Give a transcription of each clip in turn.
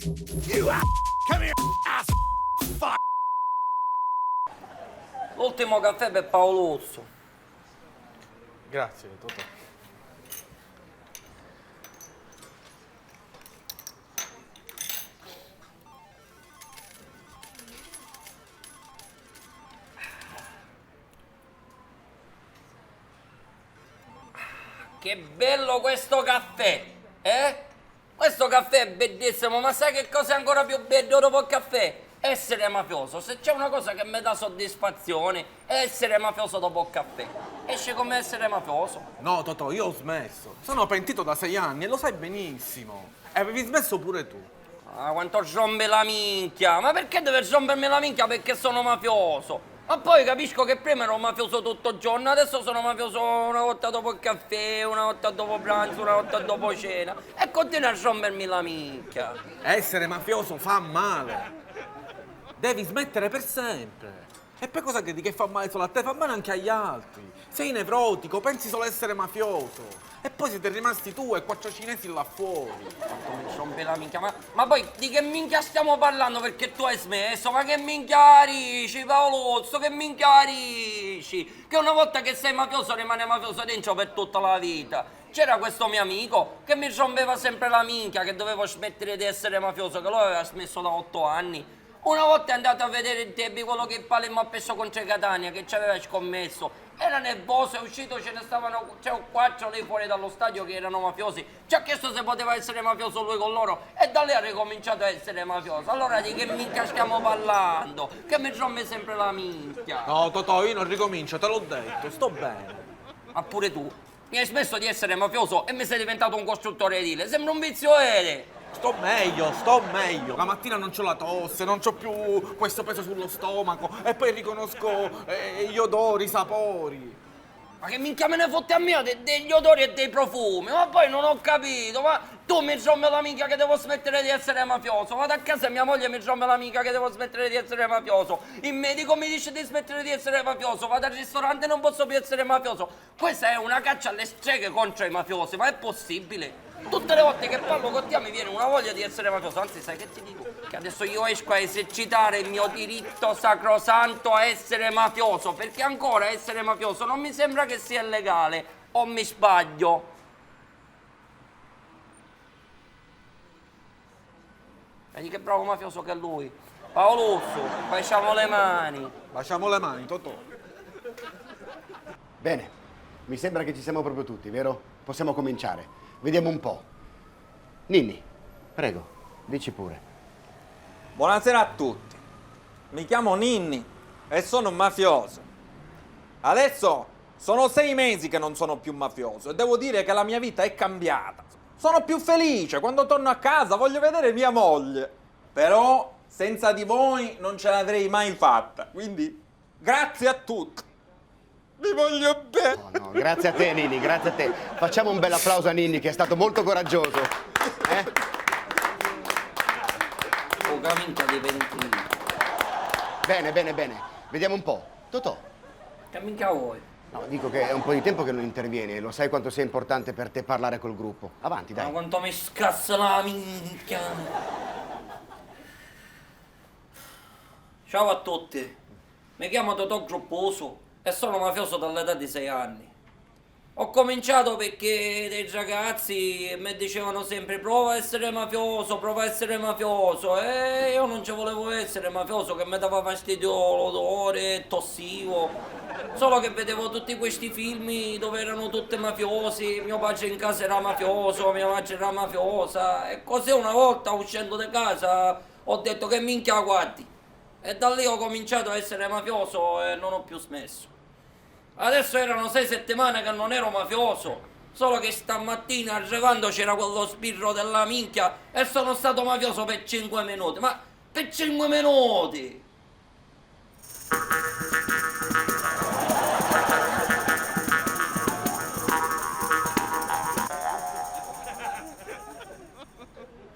Come here, ass fuck! L'ultimo caffè per Paoluzzo. Grazie, Totò. Che bello questo caffè, eh? Questo caffè è bellissimo, ma sai che cosa è ancora più bello dopo il caffè? Essere mafioso. Se c'è una cosa che mi dà soddisfazione, è essere mafioso dopo il caffè. Esce come essere mafioso. No, Totò, io ho smesso. Sono pentito da 6 anni e lo sai benissimo. E avevi smesso pure tu. Ah, quanto rompe la minchia! Ma perché deve rompermi la minchia perché sono mafioso? Ma poi capisco che prima ero mafioso tutto il giorno, adesso sono mafioso una volta dopo il caffè, una volta dopo pranzo, una volta dopo cena. E continua a rompermi la minchia. Essere mafioso fa male. Devi smettere per sempre. E poi cosa credi che fa male solo a te? Fa male anche agli altri. Sei nevrotico, pensi solo a essere mafioso. E poi siete rimasti tu e 4 cinesi là fuori. Quanto mi rompe la minchia, ma poi di che minchia stiamo parlando perché tu hai smesso? Ma che minchia dici, Paolozzo, che minchia dici? Che una volta che sei mafioso rimane mafioso dentro per tutta la vita. C'era questo mio amico che mi rompeva sempre la minchia, che dovevo smettere di essere mafioso, che lo aveva smesso da 8 anni. Una volta è andato a vedere il Tebi, quello che Palermo ha perso contro i Catania, che ci aveva scommesso. Era nervoso, è uscito, c'è 4 lì fuori dallo stadio che erano mafiosi. Ci ha chiesto se poteva essere mafioso lui con loro e da lì ha ricominciato a essere mafioso. Allora di che minchia stiamo parlando? Che mi rompe sempre la minchia. No, Totò, io non ricomincio, te l'ho detto, sto bene. Ma pure tu. Mi hai smesso di essere mafioso e mi sei diventato un costruttore edile. Sembra un vizioere. Sto meglio, sto meglio. La mattina non c'ho la tosse, non c'ho più questo peso sullo stomaco e poi riconosco gli odori, i sapori. Ma che minchia me ne fotte a me degli odori e dei profumi? Ma poi non ho capito, ma tu mi rompi la minchia che devo smettere di essere mafioso. Vado a casa e mia moglie mi rompe la minchia che devo smettere di essere mafioso. Il medico mi dice di smettere di essere mafioso. Vado al ristorante e non posso più essere mafioso. Questa è una caccia alle streghe contro i mafiosi, ma è possibile? Tutte le volte che parlo con te mi viene una voglia di essere mafioso. Anzi, sai che ti dico? Che adesso io esco a esercitare il mio diritto sacrosanto a essere mafioso. Perché ancora essere mafioso non mi sembra che sia legale. O mi sbaglio? Vedi che bravo mafioso che è lui. Paoluzzo, facciamo le mani. Lasciamo le mani, Totò. Bene, mi sembra che ci siamo proprio tutti, vero? Possiamo cominciare. Vediamo un po'. Ninni, prego, dici pure. Buonasera a tutti. Mi chiamo Ninni e sono un mafioso. Adesso sono 6 mesi che non sono più mafioso e devo dire che la mia vita è cambiata. Sono più felice, quando torno a casa voglio vedere mia moglie. Però senza di voi non ce l'avrei mai fatta. Quindi grazie a tutti. Vi voglio bene. No, grazie a te, Ninni, grazie a te. Facciamo un bel applauso a Ninni che è stato molto coraggioso. Poca minchia di pentini. Bene, bene, bene. Vediamo un po'. Totò. Che minchia vuoi? No, dico che è un po' di tempo che non intervieni e lo sai quanto sia importante per te parlare col gruppo. Avanti, Ma dai. quanto mi scassa la minchia. Ciao a tutti. Mi chiamo Totò Grupposo e sono mafioso dall'età di 6 anni. Ho cominciato perché dei ragazzi mi dicevano sempre prova a essere mafioso e io non ci volevo essere mafioso, che mi dava fastidio l'odore, tossivo. Solo che vedevo tutti questi film dove erano tutti mafiosi, mio padre in casa era mafioso, mia madre era mafiosa e così una volta uscendo di casa ho detto che minchia guardi. E da lì ho cominciato a essere mafioso e non ho più smesso. Adesso erano 6 settimane che non ero mafioso, solo che stamattina arrivando c'era quello sbirro della minchia e sono stato mafioso per 5 minuti. Ma per 5 minuti!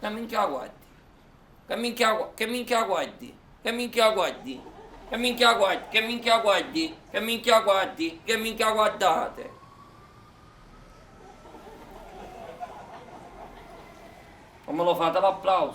Che minchia guardi? Che minchia guardi? Che minchia guardi? Che minchia guardi? Che minchia guardi? Che minchia guardi? Che minchia guardi? Che minchia guardate? Non me lo fate l'applauso?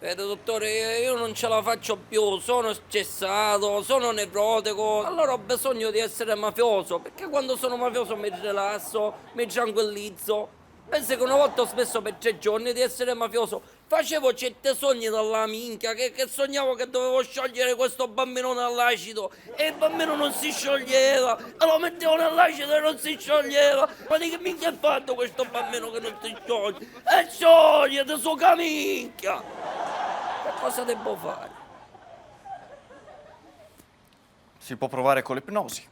Vede, dottore, io non ce la faccio più, sono stressato, sono nevrotico, allora ho bisogno di essere mafioso, perché quando sono mafioso mi rilasso, mi tranquillizzo. Pensa che una volta ho smesso per 3 giorni di essere mafioso, facevo certe sogni dalla minchia, che sognavo che dovevo sciogliere questo bambino dall'acido e il bambino non si scioglieva, e lo mettevo nell'acido e non si scioglieva. Ma di che minchia è fatto questo bambino che non si scioglie? E sciogliete su che minchia! Che cosa devo fare? Si può provare con l'ipnosi.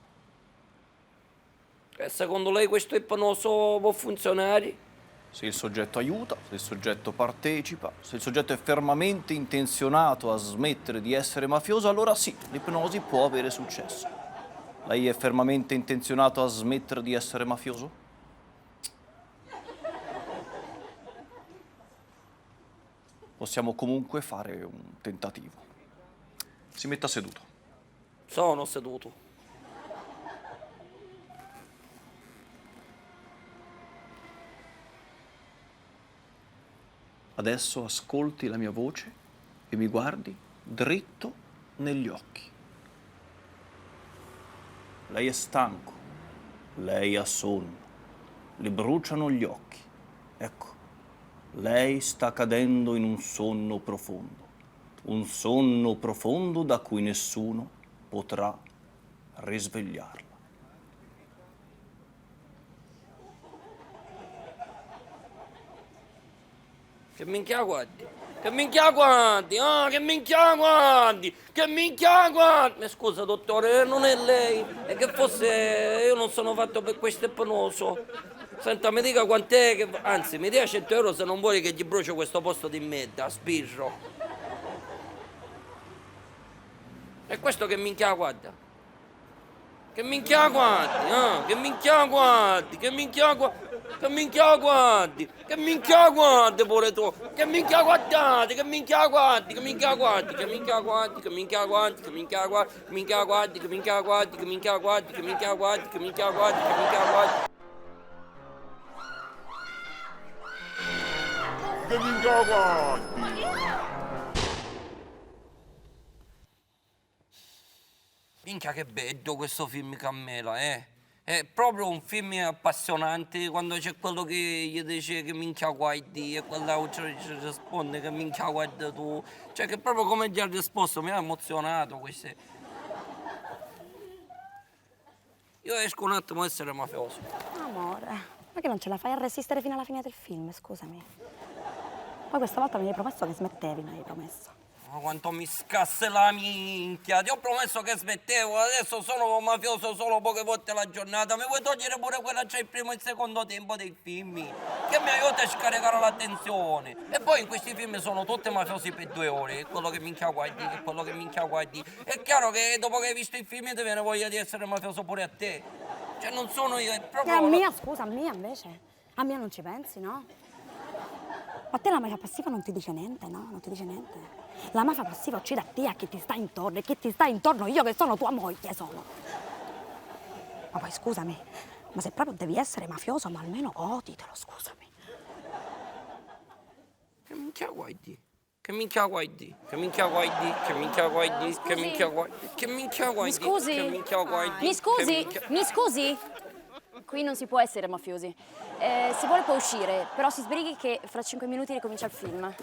E secondo lei questo ipnoso può funzionare? Se il soggetto aiuta, se il soggetto partecipa, se il soggetto è fermamente intenzionato a smettere di essere mafioso, allora sì, l'ipnosi può avere successo. Lei è fermamente intenzionato a smettere di essere mafioso? Possiamo comunque fare un tentativo. Si metta seduto. Sono seduto. Adesso ascolti la mia voce e mi guardi dritto negli occhi. Lei è stanco, lei ha sonno, le bruciano gli occhi. Ecco, lei sta cadendo in un sonno profondo da cui nessuno potrà risvegliarla. Che minchia guardi? Che minchia guardi? Ah, che minchia guardi? Che minchia guardi? Mi scusa, dottore, non è lei. È che forse io non sono fatto per questo ipnoso. Senta, mi dica quant'è che... Anzi, mi dia 100 euro se non vuole che gli brucio questo posto di merda, sbirro. E questo che minchia guarda? Che minchia guardi? Ah, che minchia guardi? Che minchia guardi? Che minchia guardi? Che minchia guardi pure tu? Che minchia guardate? Che minchia guardi? Che minchia guardi? Che minchia guardi? Che minchia guardi? Che minchia guardi? Che minchia guardi? Che minchia guardi? Che minchia guardi? Che minchia guardi? Che minchia guardi? Che minchia guardi? Che minchia guardi? Minchia che bello questo film Cammela, eh? È proprio un film appassionante quando c'è quello che gli dice che minchia guardi e quell'altro ci risponde che minchia guarda tu. Cioè che proprio come gli ha risposto mi ha emozionato queste. Io esco un attimo a essere mafioso. Amore, ma che non ce la fai a resistere fino alla fine del film, scusami. Poi questa volta mi hai promesso che smettevi, mi hai promesso. Ma quanto mi scassa la minchia! Ti ho promesso che smettevo, adesso sono un mafioso solo poche volte alla giornata. Mi vuoi togliere pure quella c'è il primo e il secondo tempo dei film? Che mi aiuta a scaricare l'attenzione. E poi in questi film sono tutti mafiosi per 2 ore. È quello che minchia guardi, è quello che minchia guardi. È chiaro che dopo che hai visto il film ti viene voglia di essere mafioso pure a te. Cioè non sono io, è E proprio... a mia, scusa, a mia invece? A mia non ci pensi, no? Ma a te la mafia passiva non ti dice niente, no? Non ti dice niente. La mafia passiva uccide a te, a chi ti sta intorno, e chi ti sta intorno io che sono tua moglie sono. Ma poi scusami, ma se proprio devi essere mafioso, ma almeno goditelo, scusami. Che minchia guardi? Che minchia guardi? Che minchia guardi? Che minchia guardi? Che minchia guardi? Che minchia guardi? Mi scusi? Che minchia guardi? Mi scusi? Che minchia- Mi scusi? Qui non si può essere mafiosi. Se vuole può uscire, però si sbrighi che fra 5 minuti ricomincia il film.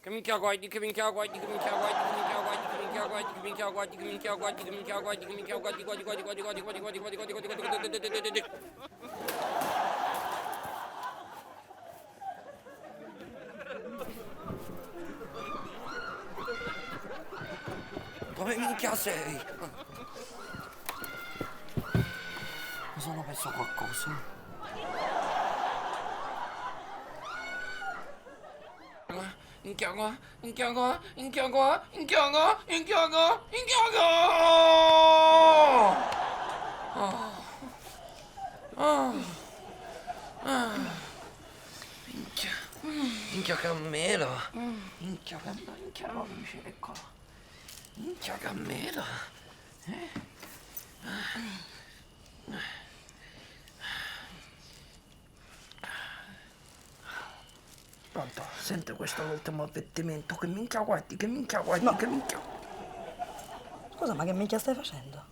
Che minchia guardi, che minchia guardi, che minchia guardi, che minchia guardi, che minchia guardi, che minchia guardi, che minchia guardi, che minchia guardi, che minchia guardi, guardi, guardi, guardi, guardi, guardi, guardi, guardi, guardi, guardi, guardi, guardi, guardi. Dove minchia sei? Mi sono perso qualcosa. Minchia qua, minchia qua, minchia qua, minchia qua, minchia qua, minchia qua! Minchia, minchia Cammela, minchia, minchia la luce, eccola. Minchia Carmela. Pronto, sente questo l'ultimo avvertimento. Che minchia guardi, che minchia guardi, No. che minchia. Scusa, ma che minchia stai facendo?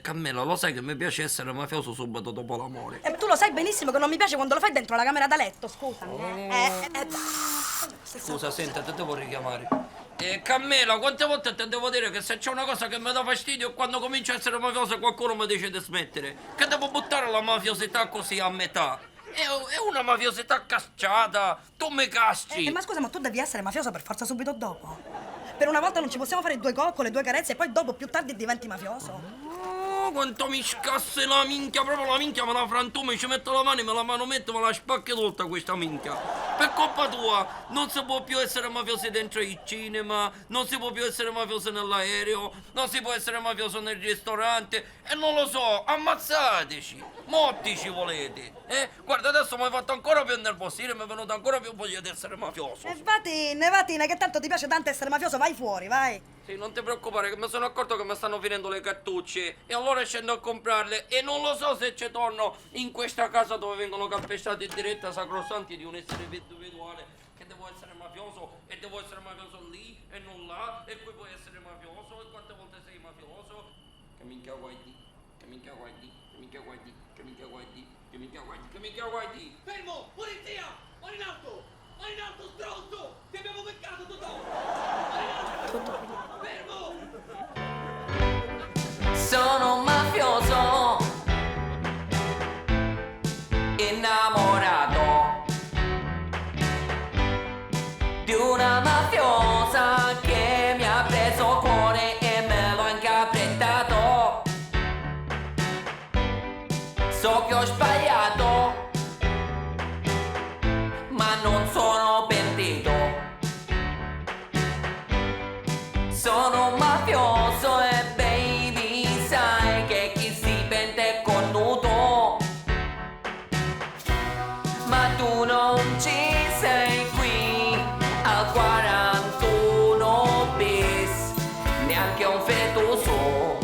Carmela, lo sai che mi piace essere mafioso subito dopo l'amore. Tu lo sai benissimo che non mi piace quando lo fai dentro la camera da letto, scusami. Scusa, senta, te devo richiamare. Carmela, quante volte te devo dire che se c'è una cosa che mi dà fastidio è quando comincio a essere mafioso qualcuno mi dice di smettere? Che devo buttare la mafiosità così a metà? È una mafiosità casciata, tu mi casci. Ma scusa, ma tu devi essere mafioso per forza subito dopo? Per una volta non ci possiamo fare due coccole, due carezze e poi dopo più tardi diventi mafioso? Oh, quanto mi scasse la minchia, proprio la minchia me la frantumi, ci metto la mano e me la manometto, me la spacchi tutta questa minchia. Per colpa tua non si può più essere mafiosi dentro il cinema, non si può più essere mafioso nell'aereo, non si può essere mafioso nel ristorante e non lo so, ammazzateci, mortici volete. Guarda, adesso mi hai fatto ancora più nervosire, mi è venuta ancora più voglia di essere mafioso. Vattene, che tanto ti piace tanto essere mafioso, vai fuori, vai. Sì, non ti preoccupare, che mi sono accorto che mi stanno finendo le cartucce e allora scendo a comprarle e non lo so se ci torno in questa casa dove vengono calpestati in diretta sacrosanti di un essere individuale, che devo essere mafioso e devo essere mafioso lì e non là e poi puoi essere mafioso e quante volte sei mafioso? Che minchia guardi, che minchia guardi, che minchia guardi, che minchia guardi, che minchia guardi, che minchia guardi. Fermo! Polizia! Mano in alto! Mano in alto, stronzo! Ti abbiamo beccato, Totò! Fermo! Sono un mafioso innamorato di una mafiosa che mi ha preso cuore e me l'ho incaprettato. So che ho sbagliato, ma non sono pentito. Sono un mafioso e baby, sai che chi si pente è cornuto. Ma tu non ci sei qui al 41 bis, neanche un fetuso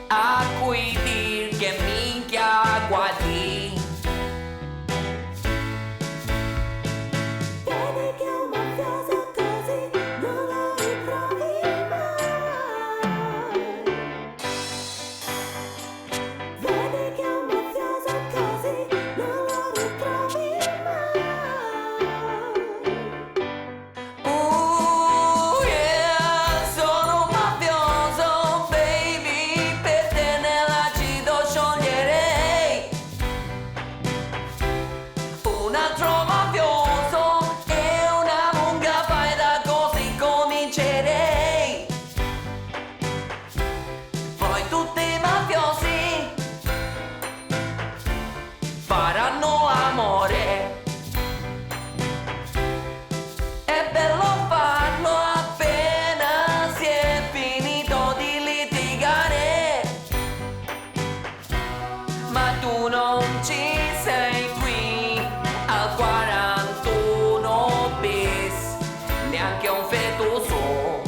a cui dir che minchia guardi. Vedi che un mafioso così non lo ritrovi mai. Vedi che un mafioso così non lo ritrovi mai. Yeah, sono un mafioso, baby, per te nell'acido scioglierei un altro mafioso e una lunga faida, così comincerei. Poi tutti i mafiosi faranno amore. È bello farlo appena si è finito di litigare. Ma tu non ci sei qui al 41 bis, neanche un fetuso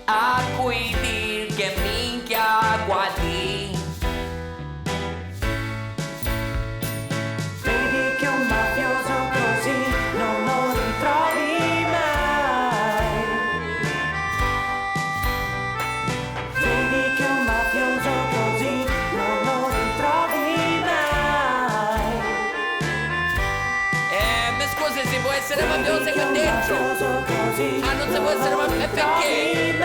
a cui dir che minchia guardi. Vedi che un mafioso così non lo ritrovi mai. Vedi che un mafioso così non lo ritrovi mai. Mi scusi, si può essere mafiosi qua dentro? Ah, non si può essere mafiosi? E perché?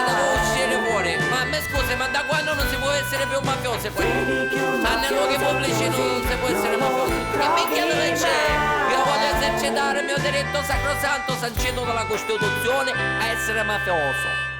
Devo uscire fuori. Ma mi scusi, ma da quando non si può essere più mafiosi qua? Ma nei luoghi pubblici non si può essere mafiosi? Che minchia dove c'è? Io voglio esercitare il mio diritto sacrosanto sancito dalla Costituzione a essere mafioso.